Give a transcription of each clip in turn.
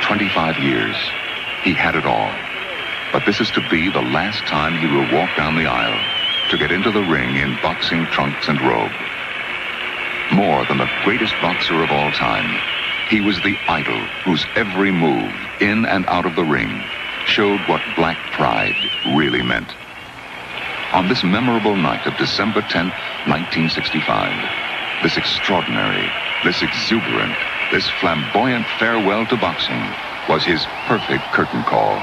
25 years. He had it all. But this is to be the last time he will walk down the aisle to get into the ring in boxing trunks and robe. More than the greatest boxer of all time, he was the idol whose every move in and out of the ring showed what black pride really meant. On this memorable night of December 10th, 1965, this extraordinary, this exuberant, this flamboyant farewell to boxing was his perfect curtain call.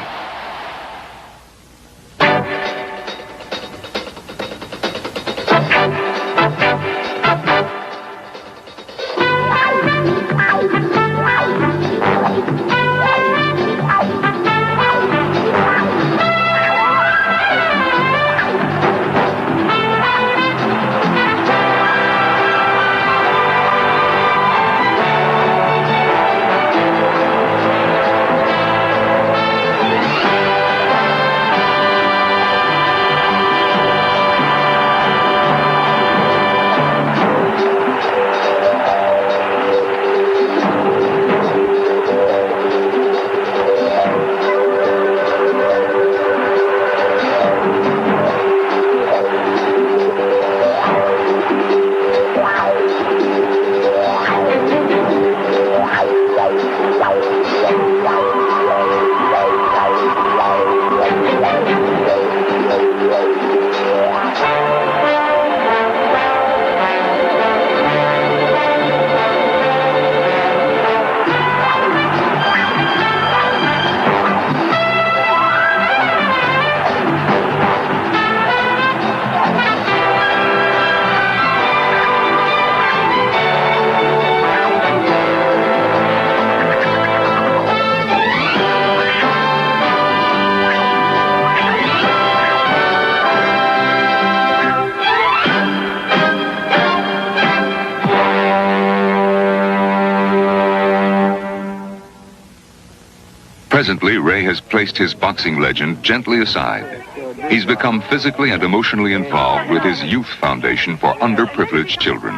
Presently, Ray has placed his boxing legend gently aside. He's become physically and emotionally involved with his youth foundation for underprivileged children.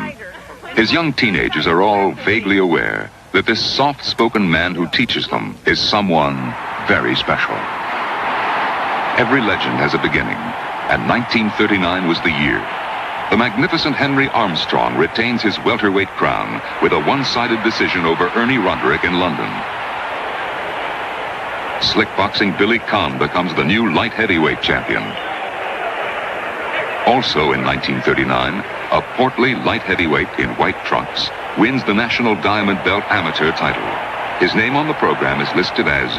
His young teenagers are all vaguely aware that this soft-spoken man who teaches them is someone very special. Every legend has a beginning, and 1939 was the year. The magnificent Henry Armstrong retains his welterweight crown with a one-sided decision over Ernie Roderick in London. Slick boxing Billy Conn becomes the new light heavyweight champion. Also in 1939, a portly light heavyweight in white trunks wins the National Diamond Belt Amateur title. His name on the program is listed as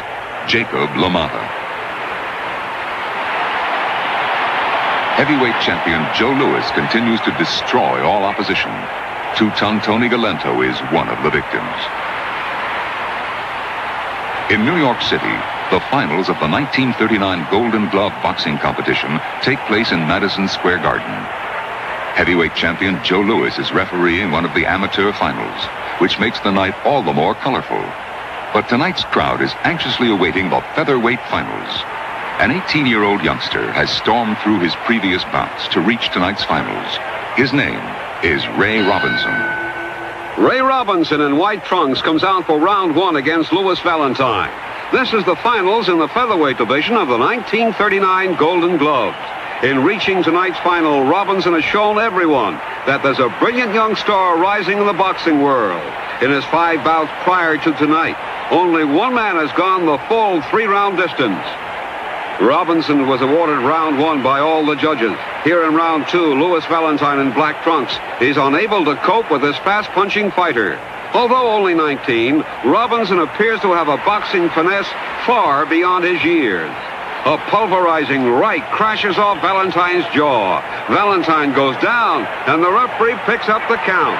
Jacob LaMotta. Heavyweight champion Joe Louis continues to destroy all opposition. Two-ton Tony Galento is one of the victims. In New York City, the finals of the 1939 Golden Glove boxing competition take place in Madison Square Garden. Heavyweight champion Joe Louis is refereeing one of the amateur finals, which makes the night all the more colorful. But tonight's crowd is anxiously awaiting the featherweight finals. An 18-year-old youngster has stormed through his previous bouts to reach tonight's finals. His name is Ray Robinson. Ray Robinson in white trunks comes out for round one against Louis Valentine. This is the finals in the featherweight division of the 1939 Golden Gloves. In reaching tonight's final, Robinson has shown everyone that there's a brilliant young star rising in the boxing world. In his 5 bouts prior to tonight, only one man has gone the full 3-round distance. Robinson was awarded round one by all the judges. Here in round two, Louis Valentine in black trunks is unable to cope with this fast-punching fighter. Although only 19, Robinson appears to have a boxing finesse far beyond his years. A pulverizing right crashes off Valentine's jaw. Valentine goes down, and the referee picks up the count.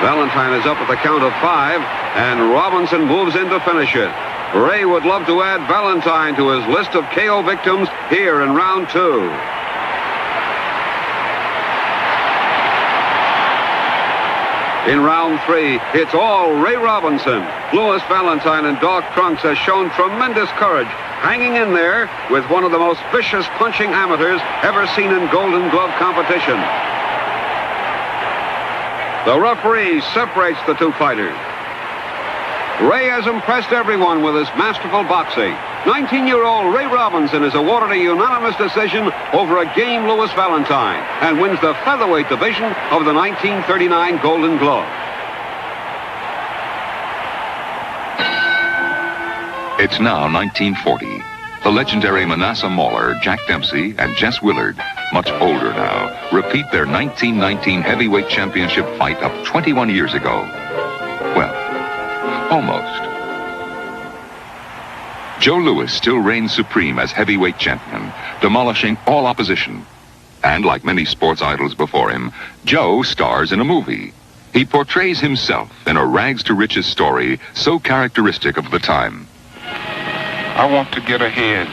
Valentine is up at the count of 5, and Robinson moves in to finish it. Ray would love to add Valentine to his list of KO victims here in round two. In round three, it's all Ray Robinson. Louis Valentine in dark trunks has shown tremendous courage, hanging in there with one of the most vicious punching amateurs ever seen in Golden Glove competition. The referee separates the two fighters. Ray has impressed everyone with his masterful boxing. 19-year-old Ray Robinson is awarded a unanimous decision over a game Louis Valentine and wins the featherweight division of the 1939 Golden Glove. It's now 1940. The legendary Manasseh Mauler, Jack Dempsey, and Jess Willard, much older now, repeat their 1919 heavyweight championship fight of 21 years ago. Well, almost. Joe Louis still reigns supreme as heavyweight champion, demolishing all opposition. And like many sports idols before him, Joe stars in a movie. He portrays himself in a rags-to-riches story so characteristic of the time. I want to get ahead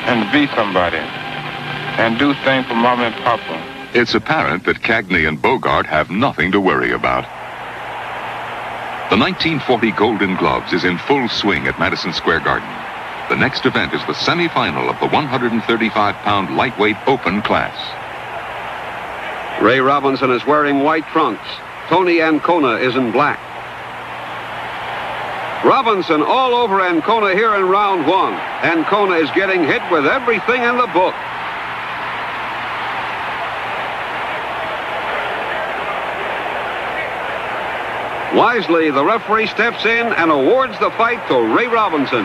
and be somebody and do things for Mama and Papa. It's apparent that Cagney and Bogart have nothing to worry about. The 1940 Golden Gloves is in full swing at Madison Square Garden. The next event is the semi-final of the 135-pound lightweight open class. Ray Robinson is wearing white trunks. Tony Ancona is in black. Robinson all over Ancona here in round one. Ancona is getting hit with everything in the book. Wisely, the referee steps in and awards the fight to Ray Robinson.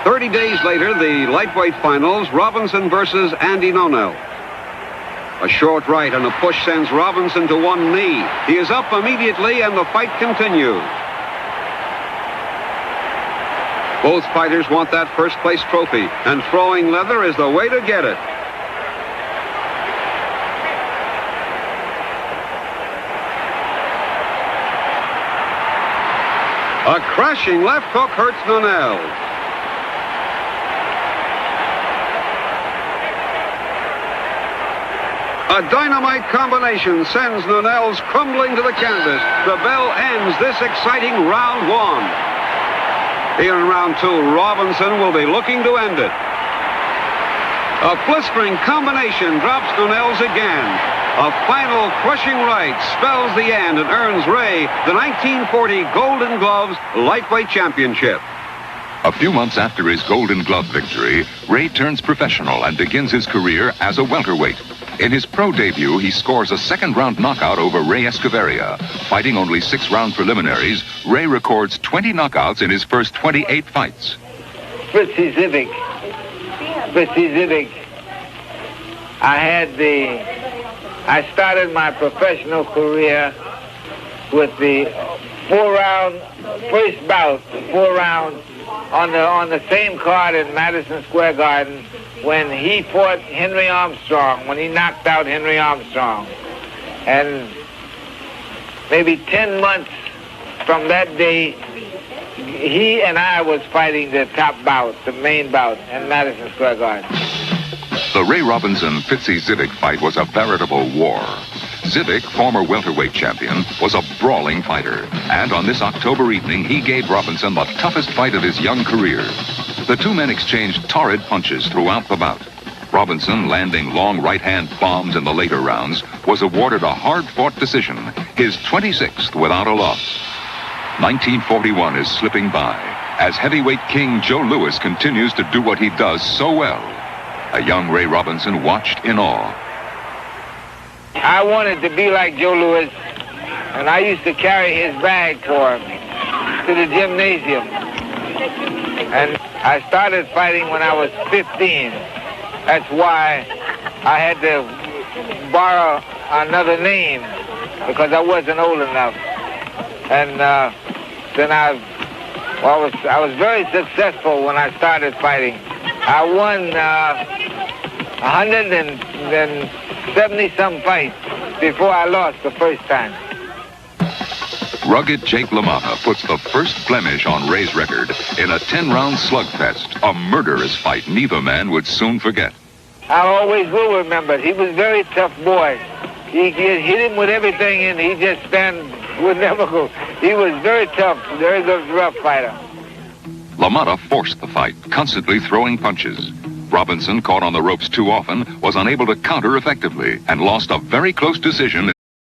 30 days later, the lightweight finals, Robinson versus Andy Nonell. A short right and a push sends Robinson to one knee. He is up immediately and the fight continues. Both fighters want that first place trophy, and throwing leather is the way to get it. A crashing left hook hurts Nonell. A dynamite combination sends Nonell's crumbling to the canvas. The bell ends this exciting round one. Here in round two, Robinson will be looking to end it. A blistering combination drops Nonell's again. A final crushing right spells the end and earns Ray the 1940 Golden Gloves Lightweight Championship. A few months after his Golden Glove victory, Ray turns professional and begins his career as a welterweight. In his pro debut, he scores a second-round knockout over Ray Escoveria. Fighting only 6-round preliminaries, Ray records 20 knockouts in his first 28 fights. Fritzy Zivik. I started my professional career with the first bout, 4 rounds, on the same card in Madison Square Garden when he fought Henry Armstrong, when he knocked out Henry Armstrong. And maybe 10 months from that day, he and I was fighting the top bout, the main bout in Madison Square Garden. The Ray Robinson-Fitzy Zivik fight was a veritable war. Zivik, former welterweight champion, was a brawling fighter. And on this October evening, he gave Robinson the toughest fight of his young career. The two men exchanged torrid punches throughout the bout. Robinson, landing long right-hand bombs in the later rounds, was awarded a hard-fought decision, his 26th without a loss. 1941 is slipping by as heavyweight king Joe Louis continues to do what he does so well. A young Ray Robinson watched in awe. I wanted to be like Joe Louis, and I used to carry his bag for him to the gymnasium. And I started fighting when I was 15. That's why I had to borrow another name, because I wasn't old enough. And then I was very successful when I started fighting. I won 170-some fights before I lost the first time. Rugged Jake LaMotta puts the first blemish on Ray's record in a 10-round slugfest, a murderous fight neither man would soon forget. I always will remember it. He was a very tough boy. He hit him with everything, and he just would never go. He was very tough, very good, rough fighter. LaMotta forced the fight, constantly throwing punches. Robinson, caught on the ropes too often, was unable to counter effectively and lost a very close decision